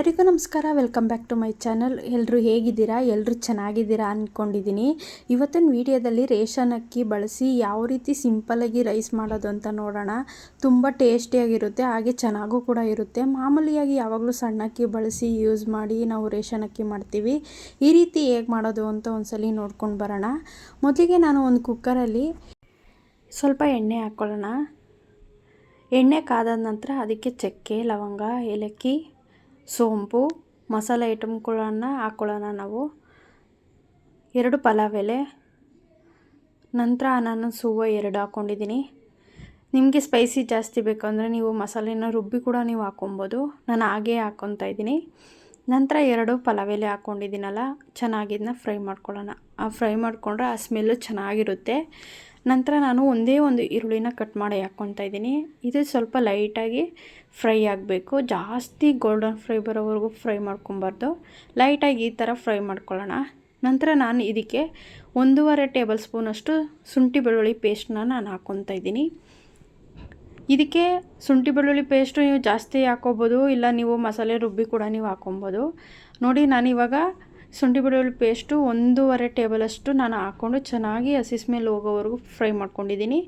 ಎಲ್ರಿಗೂ ನಮಸ್ಕಾರ. Welcome back to my channel. ಎಲ್ಲರೂ ಹೇಗಿದ್ದೀರಾ? ಎಲ್ಲರೂ ಚೆನ್ನಾಗಿದ್ದೀರಾ ಅಂದ್ಕೊಂಡಿದ್ದೀನಿ. ಇವತ್ತಿನ ವಿಡಿಯೋದಲ್ಲಿ ರೇಷನ್ ಅಕ್ಕಿ ಬಳಸಿ ಯಾವ ರೀತಿ ಸಿಂಪಲ್ಲಾಗಿ ರೈಸ್ ಮಾಡೋದು ಅಂತ ನೋಡೋಣ. ತುಂಬ ಟೇಸ್ಟಿಯಾಗಿರುತ್ತೆ, ಹಾಗೆ ಚೆನ್ನಾಗೂ ಕೂಡ ಇರುತ್ತೆ. ಮಾಮೂಲಿಯಾಗಿ ಯಾವಾಗಲೂ ಸಣ್ಣ ಅಕ್ಕಿ ಬಳಸಿ ಯೂಸ್ ಮಾಡಿ ನಾವು ರೇಷನ್ ಅಕ್ಕಿ ಮಾಡ್ತೀವಿ. ಈ ರೀತಿ ಹೇಗೆ ಮಾಡೋದು ಅಂತ ಒಂದ್ಸಲಿ ನೋಡ್ಕೊಂಡು ಬರೋಣ. ಮೊದಲಿಗೆ ನಾನು ಒಂದು ಕುಕ್ಕರಲ್ಲಿ ಸ್ವಲ್ಪ ಎಣ್ಣೆ ಹಾಕ್ಕೊಳ್ಳೋಣ. ಎಣ್ಣೆ ಕಾದ ನಂತರ ಅದಕ್ಕೆ ಚಕ್ಕೆ, ಲವಂಗ, ಏಲಕ್ಕಿ, ಸೋಂಪು, ಮಸಾಲೆ ಐಟಮ್ಗಳನ್ನು ಹಾಕ್ಕೊಳ್ಳೋಣ. ನಾವು 2 ಪಲಾವ್ ಎಲೆ, ನಂತರ ನಾನು ಸೂವ 2 ಹಾಕ್ಕೊಂಡಿದ್ದೀನಿ. ನಿಮಗೆ ಸ್ಪೈಸಿ ಜಾಸ್ತಿ ಬೇಕಂದರೆ ನೀವು ಮಸಾಲೆನ ರುಬ್ಬಿ ಕೂಡ ನೀವು ಹಾಕ್ಕೊಬೋದು. ನಾನು ಹಾಗೇ ಹಾಕ್ಕೊತಾ ಇದ್ದೀನಿ. ನಂತರ 2 ಪಲಾವ್ ಎಲೆ ಹಾಕ್ಕೊಂಡಿದ್ದೀನಲ್ಲ, ಚೆನ್ನಾಗಿ ಇದನ್ನ ಫ್ರೈ ಮಾಡ್ಕೊಳ್ಳೋಣ. ಫ್ರೈ ಮಾಡಿಕೊಂಡ್ರೆ ಆ ಸ್ಮೆಲ್ಲು ಚೆನ್ನಾಗಿರುತ್ತೆ. ನಂತರ ನಾನು ಒಂದೇ ಒಂದು ಈರುಳ್ಳಿನ ಕಟ್ ಮಾಡಿ ಹಾಕ್ಕೊತಾ ಇದ್ದೀನಿ. ಇದು ಸ್ವಲ್ಪ ಲೈಟಾಗಿ ಫ್ರೈ ಆಗಬೇಕು, ಜಾಸ್ತಿ ಗೋಲ್ಡನ್ ಫ್ರೈ ಬರೋವರೆಗೂ ಫ್ರೈ ಮಾಡ್ಕೊಬಾರ್ದು. ಲೈಟಾಗಿ ಈ ಥರ ಫ್ರೈ ಮಾಡ್ಕೊಳ್ಳೋಣ. ನಂತರ ನಾನು ಇದಕ್ಕೆ 1.5 ಟೇಬಲ್ ಸ್ಪೂನಷ್ಟು ಶುಂಠಿ ಬೆಳ್ಳುಳ್ಳಿ ಪೇಸ್ಟನ್ನ ನಾನು ಹಾಕ್ಕೊತಾ ಇದ್ದೀನಿ. ಇದಕ್ಕೆ ಶುಂಠಿ ಬೆಳ್ಳುಳ್ಳಿ ಪೇಸ್ಟು ನೀವು ಜಾಸ್ತಿ ಹಾಕ್ಕೊಬೋದು, ಇಲ್ಲ ನೀವು ಮಸಾಲೆ ರುಬ್ಬಿ ಕೂಡ ನೀವು ಹಾಕ್ಕೊಬೋದು. ನೋಡಿ, ನಾನಿವಾಗ ಶುಂಠಿ ಬೆಳ್ಳುಳ್ಳಿ ಪೇಸ್ಟು 1.5 ಟೇಬಲಷ್ಟು ನಾನು ಹಾಕ್ಕೊಂಡು ಚೆನ್ನಾಗಿ ಹಸಿ ಸ್ಮೆಲ್ ಹೋಗೋವರೆಗೂ ಫ್ರೈ ಮಾಡ್ಕೊಂಡಿದ್ದೀನಿ.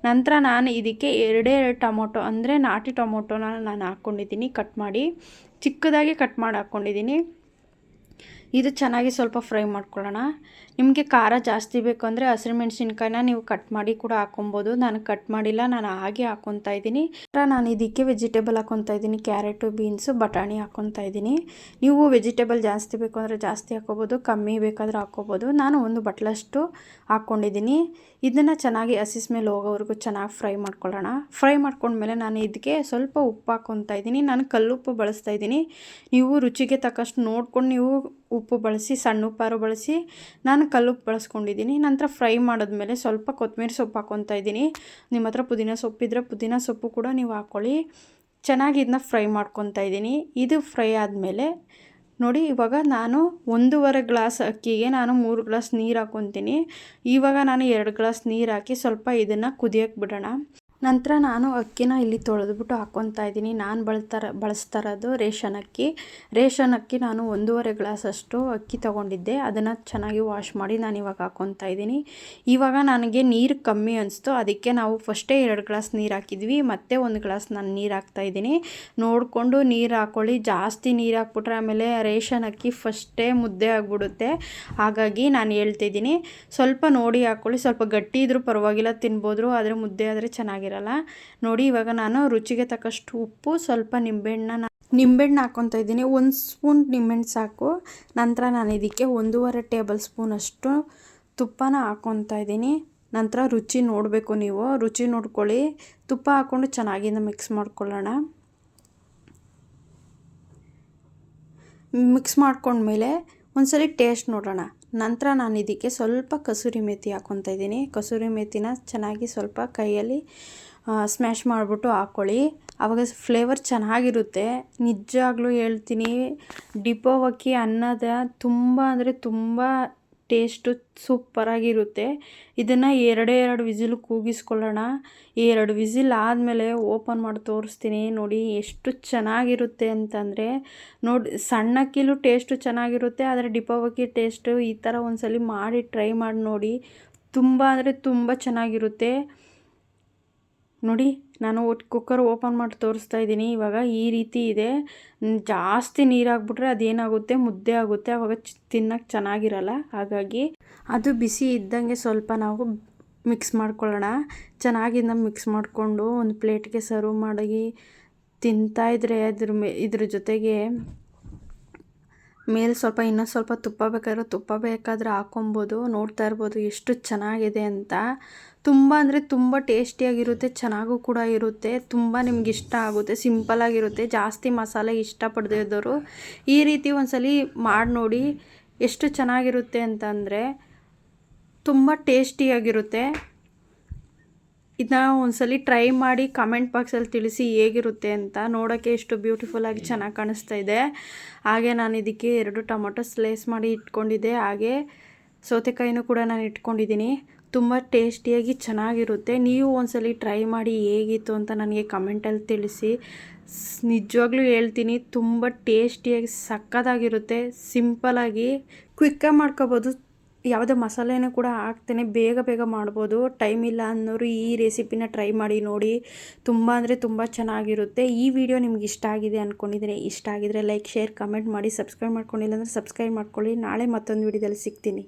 ನಂತರ ನಾನು ಇದಕ್ಕೆ 2 ಟೊಮೊಟೊ ಅಂದರೆ ನಾಟಿ ಟೊಮೊಟೊನ ನಾನು ಹಾಕ್ಕೊಂಡಿದ್ದೀನಿ. ಕಟ್ ಮಾಡಿ ಚಿಕ್ಕದಾಗಿ ಕಟ್ ಮಾಡಿ ಹಾಕ್ಕೊಂಡಿದ್ದೀನಿ. ಇದು ಚೆನ್ನಾಗಿ ಸ್ವಲ್ಪ ಫ್ರೈ ಮಾಡ್ಕೊಳ್ಳೋಣ. ನಿಮಗೆ ಖಾರ ಜಾಸ್ತಿ ಬೇಕು ಅಂದರೆ ಹಸಿಮೆಣ್ಸಿನ್ಕಾಯಿನ ನೀವು ಕಟ್ ಮಾಡಿ ಕೂಡ ಹಾಕ್ಕೊಬೋದು. ನಾನು ಕಟ್ ಮಾಡಿಲ್ಲ, ನಾನು ಹಾಗೆ ಹಾಕ್ಕೊತಾ ಇದ್ದೀನಿ. ನಾನು ಇದಕ್ಕೆ ವೆಜಿಟೇಬಲ್ ಹಾಕ್ಕೊತಾ ಇದ್ದೀನಿ. ಕ್ಯಾರೆಟು, ಬೀನ್ಸು, ಬಟಾಣಿ ಹಾಕ್ಕೊತಾ ಇದ್ದೀನಿ. ನೀವು ವೆಜಿಟೇಬಲ್ ಜಾಸ್ತಿ ಬೇಕು ಅಂದರೆ ಜಾಸ್ತಿ ಹಾಕ್ಕೊಬೋದು, ಕಮ್ಮಿ ಬೇಕಾದರೆ ಹಾಕ್ಕೊಬೋದು. ನಾನು 1 ಬಟ್ಲಷ್ಟು ಹಾಕ್ಕೊಂಡಿದ್ದೀನಿ. ಇದನ್ನು ಚೆನ್ನಾಗಿ ಹಸಿ ಸ್ಮೆಲ್ ಹೋಗೋವರೆಗೂ ಚೆನ್ನಾಗಿ ಫ್ರೈ ಮಾಡ್ಕೊಳ್ಳೋಣ. ಫ್ರೈ ಮಾಡ್ಕೊಂಡ್ಮೇಲೆ ನಾನು ಇದಕ್ಕೆ ಸ್ವಲ್ಪ ಉಪ್ಪು ಹಾಕ್ಕೊತಾ ಇದ್ದೀನಿ. ನಾನು ಕಲ್ಲುಪ್ಪು ಬಳಸ್ತಾ ಇದ್ದೀನಿ. ನೀವು ರುಚಿಗೆ ತಕ್ಕಷ್ಟು ನೋಡ್ಕೊಂಡು ನೀವು ಉಪ್ಪು ಬಳಸಿ, ಸಣ್ಣ ಉಪ್ಪಾರು ಬಳಸಿ. ನಾನು ಕಲ್ಲುಪ್ಪು ಬಳಸ್ಕೊಂಡಿದ್ದೀನಿ. ನಂತರ ಫ್ರೈ ಮಾಡಿದ್ಮೇಲೆ ಸ್ವಲ್ಪ ಕೊತ್ತಂಬರಿ ಸೊಪ್ಪು ಹಾಕ್ಕೊತಾ ಇದ್ದೀನಿ. ನಿಮ್ಮ ಹತ್ರ ಪುದೀನ ಸೊಪ್ಪಿದ್ರೆ ಪುದೀನ ಸೊಪ್ಪು ಕೂಡ ನೀವು ಹಾಕ್ಕೊಳ್ಳಿ. ಚೆನ್ನಾಗಿ ಇದನ್ನ ಫ್ರೈ ಮಾಡ್ಕೊತಾ ಇದ್ದೀನಿ. ಇದು ಫ್ರೈ ಆದಮೇಲೆ ನೋಡಿ, ಇವಾಗ ನಾನು 1.5 ಗ್ಲಾಸ್ ಅಕ್ಕಿಗೆ ನಾನು 3 ಗ್ಲಾಸ್ ನೀರು ಹಾಕ್ಕೊತೀನಿ. ಇವಾಗ ನಾನು 2 ಗ್ಲಾಸ್ ನೀರು ಹಾಕಿ ಸ್ವಲ್ಪ ಇದನ್ನು ಕುದಿಯೋಕ್ಕೆ ಬಿಡೋಣ. ನಂತರ ನಾನು ಅಕ್ಕಿನ ಇಲ್ಲಿ ತೊಳೆದ್ಬಿಟ್ಟು ಹಾಕ್ಕೊತಾ ಇದ್ದೀನಿ. ನಾನು ಬಳಸ್ತಾ ಇರೋದು ರೇಷನ್ ಅಕ್ಕಿ. ನಾನು 1.5 ಗ್ಲಾಸಷ್ಟು ಅಕ್ಕಿ ತೊಗೊಂಡಿದ್ದೆ. ಅದನ್ನು ಚೆನ್ನಾಗಿ ವಾಶ್ ಮಾಡಿ ನಾನು ಇವಾಗ ಹಾಕ್ಕೊತಾ ಇದ್ದೀನಿ. ಇವಾಗ ನನಗೆ ನೀರು ಕಮ್ಮಿ ಅನಿಸ್ತು, ಅದಕ್ಕೆ ನಾವು ಫಸ್ಟೇ 2 ಗ್ಲಾಸ್ ನೀರು ಹಾಕಿದ್ವಿ, ಮತ್ತೆ 1 ಗ್ಲಾಸ್ ನಾನು ನೀರು ಹಾಕ್ತಾಯಿದ್ದೀನಿ. ನೋಡಿಕೊಂಡು ನೀರು ಹಾಕ್ಕೊಳ್ಳಿ. ಜಾಸ್ತಿ ನೀರು ಹಾಕ್ಬಿಟ್ರೆ ಆಮೇಲೆ ರೇಷನ್ ಅಕ್ಕಿ ಫಸ್ಟೇ ಮುದ್ದೆ ಆಗಿಬಿಡುತ್ತೆ. ಹಾಗಾಗಿ ನಾನು ಹೇಳ್ತಿದ್ದೀನಿ, ಸ್ವಲ್ಪ ನೋಡಿ ಹಾಕ್ಕೊಳ್ಳಿ. ಸ್ವಲ್ಪ ಗಟ್ಟಿ ಇದ್ರೂ ಪರವಾಗಿಲ್ಲ, ತಿನ್ಬೋದು, ಆದರೆ ಮುದ್ದೆ ಆದರೆ ಚೆನ್ನಾಗಿರಲ್ಲ. ನೋಡಿ, ಇವಾಗ ನಾನು ರುಚಿಗೆ ತಕ್ಕಷ್ಟು ಉಪ್ಪು, ಸ್ವಲ್ಪ ನಿಂಬೆಹಣ್ಣು ಹಾಕ್ಕೊತಾ ಇದ್ದೀನಿ. 1 ಸ್ಪೂನ್ ನಿಂಬೆಹಣ್ಣು ಸಾಕು. ನಂತರ ನಾನು ಇದಕ್ಕೆ 1.5 ಟೇಬಲ್ ಸ್ಪೂನಷ್ಟು ತುಪ್ಪನ ಹಾಕ್ಕೊತಾ ಇದ್ದೀನಿ. ನಂತರ ರುಚಿ ನೋಡಬೇಕು, ನೀವು ರುಚಿ ನೋಡ್ಕೊಳ್ಳಿ. ತುಪ್ಪ ಹಾಕ್ಕೊಂಡು ಚೆನ್ನಾಗಿಂದ ಮಿಕ್ಸ್ ಮಾಡ್ಕೊಳ್ಳೋಣ. ಮಿಕ್ಸ್ ಮಾಡ್ಕೊಂಡ್ಮೇಲೆ ಒಂದ್ಸಲಿ ಟೇಸ್ಟ್ ನೋಡೋಣ. ನಂತರ ನಾನು ಇದಕ್ಕೆ ಸ್ವಲ್ಪ ಕಸೂರಿ ಮೇಥಿ ಹಾಕ್ಕೊತಾ ಇದ್ದೀನಿ. ಕಸೂರಿ ಮೇಥಿನ ಚೆನ್ನಾಗಿ ಸ್ವಲ್ಪ ಕೈಯಲ್ಲಿ ಸ್ಮ್ಯಾಶ್ ಮಾಡಿಬಿಟ್ಟು ಹಾಕ್ಕೊಳ್ಳಿ. ಆವಾಗ ಫ್ಲೇವರ್ ಚೆನ್ನಾಗಿರುತ್ತೆ. ನಿಜವಾಗ್ಲೂ ಹೇಳ್ತೀನಿ, ಡಿಪೋ ಅಕ್ಕಿ ಅನ್ನದ ತುಂಬ ಅಂದರೆ ತುಂಬ ಟೇಸ್ಟು ಸೂಪರಾಗಿರುತ್ತೆ. ಇದನ್ನು 2 ವಿಸಿಲ್ ಕೂಗಿಸ್ಕೊಳ್ಳೋಣ. 2 ವಿಸಿಲ್ ಆದಮೇಲೆ ಓಪನ್ ಮಾಡಿ ತೋರಿಸ್ತೀನಿ. ನೋಡಿ ಎಷ್ಟು ಚೆನ್ನಾಗಿರುತ್ತೆ ಅಂತಂದರೆ, ನೋಡಿ ಸಣ್ಣ ಅಕ್ಕಿಲೂ ಟೇಸ್ಟು ಚೆನ್ನಾಗಿರುತ್ತೆ, ಆದರೆ ಡಿಪೋ ಅಕ್ಕಿ ಟೇಸ್ಟು ಈ ಥರ ಒಂದ್ಸಲಿ ಮಾಡಿ ಟ್ರೈ ಮಾಡಿ ನೋಡಿ. ತುಂಬ ಅಂದರೆ ತುಂಬ ಚೆನ್ನಾಗಿರುತ್ತೆ. ನೋಡಿ, ನಾನು ಕುಕ್ಕರ್ ಓಪನ್ ಮಾಡಿ ತೋರಿಸ್ತಾ ಇದ್ದೀನಿ. ಇವಾಗ ಈ ರೀತಿ ಇದೆ. ಜಾಸ್ತಿ ನೀರು ಹಾಕ್ಬಿಟ್ರೆ ಅದೇನಾಗುತ್ತೆ, ಮುದ್ದೆ ಆಗುತ್ತೆ, ಆವಾಗ ತಿನ್ನೋಕ್ಕೆ ಚೆನ್ನಾಗಿರಲ್ಲ. ಹಾಗಾಗಿ ಅದು ಬಿಸಿ ಇದ್ದಂಗೆ ಸ್ವಲ್ಪ ನಾವು ಮಿಕ್ಸ್ ಮಾಡ್ಕೊಳ್ಳೋಣ. ಚೆನ್ನಾಗಿಂದ ಮಿಕ್ಸ್ ಮಾಡಿಕೊಂಡು ಒಂದು ಪ್ಲೇಟ್ಗೆ ಸರ್ವ್ ಮಾಡಿ ತಿಂತಾಯಿದ್ರೆ ಇದ್ರ ಜೊತೆಗೆ ಮೇಲೆ ಸ್ವಲ್ಪ ಇನ್ನೂ ಸ್ವಲ್ಪ ತುಪ್ಪ ಬೇಕಾದರೆ ಹಾಕ್ಕೊಬೋದು. ನೋಡ್ತಾ ಇರ್ಬೋದು ಎಷ್ಟು ಚೆನ್ನಾಗಿದೆ ಅಂತ. ತುಂಬ ಅಂದರೆ ತುಂಬ ಟೇಸ್ಟಿಯಾಗಿರುತ್ತೆ, ಚೆನ್ನಾಗೂ ಕೂಡ ಇರುತ್ತೆ. ತುಂಬ ನಿಮ್ಗೆ ಇಷ್ಟ ಆಗುತ್ತೆ, ಸಿಂಪಲ್ಲಾಗಿರುತ್ತೆ. ಜಾಸ್ತಿ ಮಸಾಲೆ ಇಷ್ಟಪಡದೇ ಇದ್ದವರು ಈ ರೀತಿ ಒಂದ್ಸಲಿ ಮಾಡಿ ನೋಡಿ. ಎಷ್ಟು ಚೆನ್ನಾಗಿರುತ್ತೆ ಅಂತಂದರೆ ತುಂಬ ಟೇಸ್ಟಿಯಾಗಿರುತ್ತೆ. ಇದನ್ನ ಒಂದ್ಸಲಿ ಟ್ರೈ ಮಾಡಿ ಕಮೆಂಟ್ ಬಾಕ್ಸಲ್ಲಿ ತಿಳಿಸಿ ಹೇಗಿರುತ್ತೆ ಅಂತ. ನೋಡೋಕ್ಕೆ ಎಷ್ಟು ಬ್ಯೂಟಿಫುಲ್ಲಾಗಿ ಚೆನ್ನಾಗಿ ಕಾಣಿಸ್ತಾ ಇದೆ. ಹಾಗೆ ನಾನು ಇದಕ್ಕೆ 2 ಟೊಮೊಟೊ ಸ್ಲೈಸ್ ಮಾಡಿ ಇಟ್ಕೊಂಡಿದ್ದೆ. ಹಾಗೆ ಸೌತೆಕಾಯಿನೂ ಕೂಡ ನಾನು ಇಟ್ಕೊಂಡಿದ್ದೀನಿ. ತುಂಬ ಟೇಸ್ಟಿಯಾಗಿ ಚೆನ್ನಾಗಿರುತ್ತೆ. ನೀವು ಒಂದ್ಸಲಿ ಟ್ರೈ ಮಾಡಿ ಹೇಗಿತ್ತು ಅಂತ ನನಗೆ ಕಮೆಂಟಲ್ಲಿ ತಿಳಿಸಿ. ನಿಜವಾಗ್ಲೂ ಹೇಳ್ತೀನಿ, ತುಂಬ ಟೇಸ್ಟಿಯಾಗಿ ಸಕ್ಕತ್ತಾಗಿರುತ್ತೆ. ಸಿಂಪಲಾಗಿ ಕ್ವಿಕ್ಕಾಗಿ ಮಾಡ್ಕೋಬೋದು. ಯಾವುದೇ ಮಸಾಲೆನೂ ಕೂಡ ಹಾಕ್ತೇನೆ ಬೇಗ ಬೇಗ ಮಾಡ್ಬೋದು. ಟೈಮ್ ಇಲ್ಲ ಅನ್ನೋರು ಈ ರೆಸಿಪಿನ ಟ್ರೈ ಮಾಡಿ ನೋಡಿ. ತುಂಬ ಅಂದರೆ ತುಂಬ ಚೆನ್ನಾಗಿರುತ್ತೆ. ಈ ವಿಡಿಯೋ ನಿಮ್ಗೆ ಇಷ್ಟ ಆಗಿದೆ ಅಂದ್ಕೊಂಡಿದ್ದೀನಿ. ಇಷ್ಟ ಆಗಿದರೆ ಲೈಕ್, ಶೇರ್, ಕಮೆಂಟ್ ಮಾಡಿ. ಸಬ್ಸ್ಕ್ರೈಬ್ ಮಾಡ್ಕೊಂಡಿಲ್ಲ ಅಂದರೆ ಸಬ್ಸ್ಕ್ರೈಬ್ ಮಾಡ್ಕೊಳ್ಳಿ. ನಾಳೆ ಮತ್ತೊಂದು ವಿಡಿಯೋದಲ್ಲಿ ಸಿಗ್ತೀನಿ.